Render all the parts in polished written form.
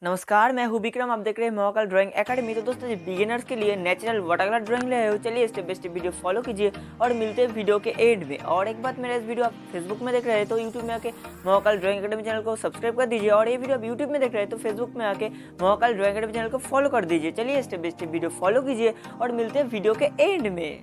नमस्कार, मैं हूँ विक्रम। आप देख रहे हैं महाकाल ड्राइंग एकेडमी। तो दोस्तों, बिगिनर्स के लिए नेचुरल वाटर कलर ड्राइंग ले आए हो। चलिए step by step video follow कीजिए और मिलते हैं वीडियो के एंड में। और एक बात, मेरा इस वीडियो आप फेसबुक में देख रहे हैं तो यूट्यूब में आके महाकाल ड्राइंग एकेडमी चैनल को सब्सक्राइब कर दीजिए, और ये वीडियो आप यूट्यूब में देख रहे हैं तो फेसबुक में आके महाकाल ड्राइंग एकेडमी चैनल को फॉलो कर दीजिए। चलिए step by step video follow कीजिए और मिलते हैं वीडियो के एंड में।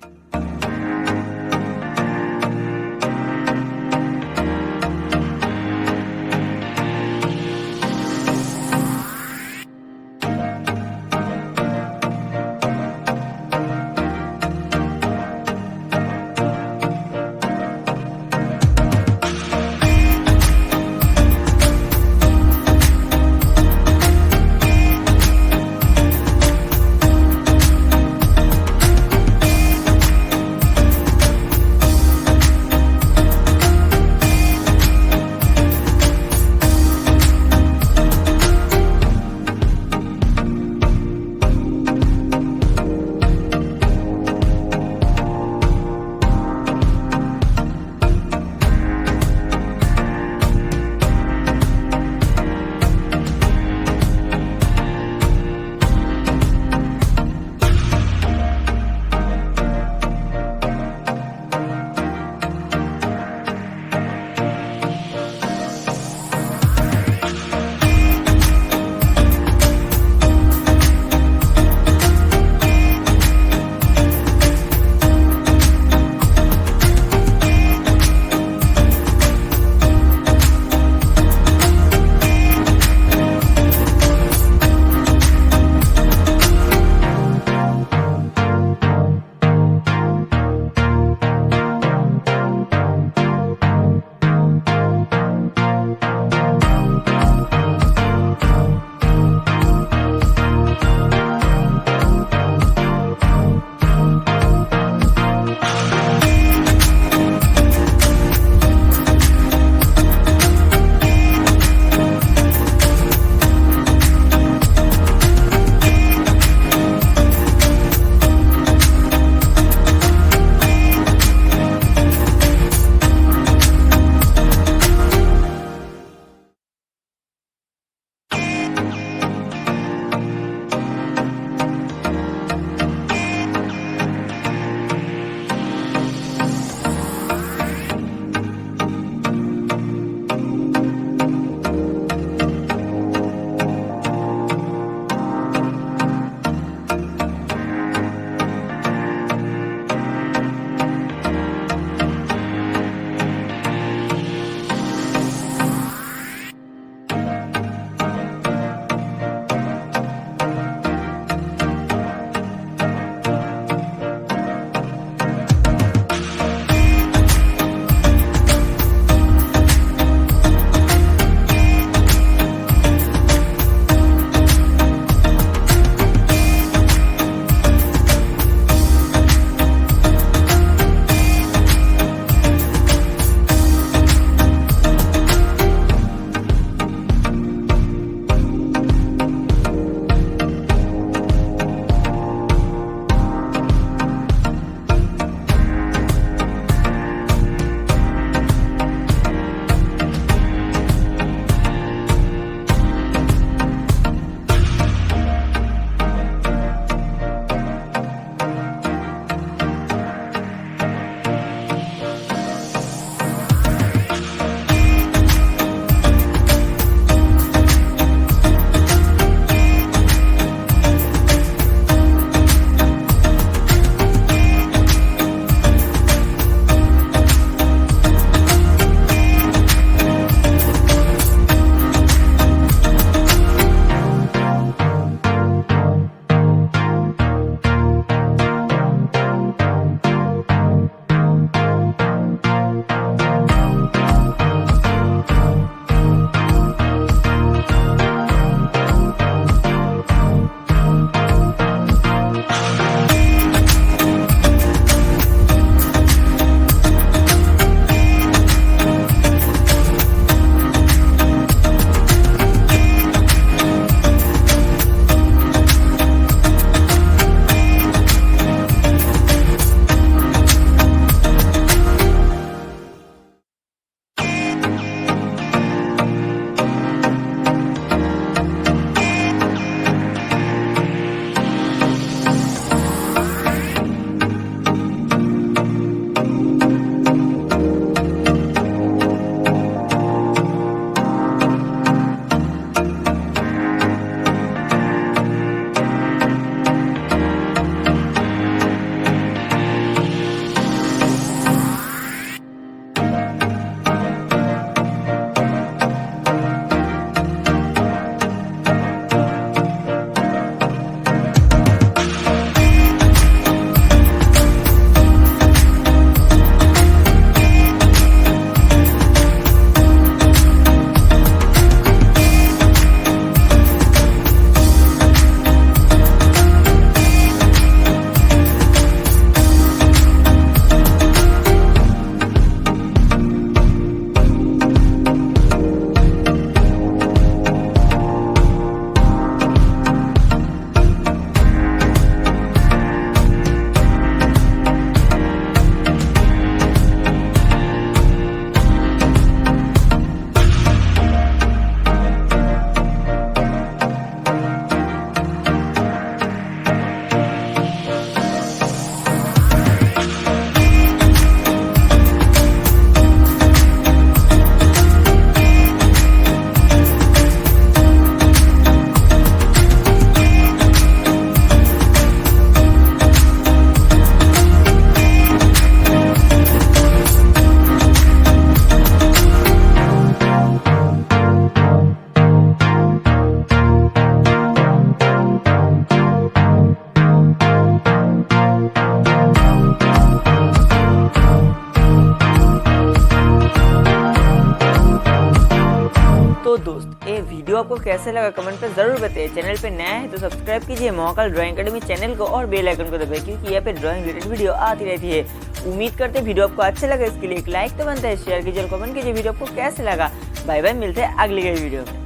वीडियो आपको कैसे लगा कमेंट पे जरूर बताइए। चैनल पे नया है तो सब्सक्राइब कीजिए महाकाल ड्राइंग अकेडमी चैनल को और बेल आइकन को दबाइए, क्योंकि यहाँ पे ड्राइंग रिलेटेड वीडियो आती रहती है। उम्मीद करते हैं वीडियो आपको अच्छा लगा। इसके लिए एक लाइक तो बनता है, शेयर कीजिए और कमेंट कीजिए वीडियो आपको कैसे लगा। बाय बाय, मिलते हैं अगली वीडियो में।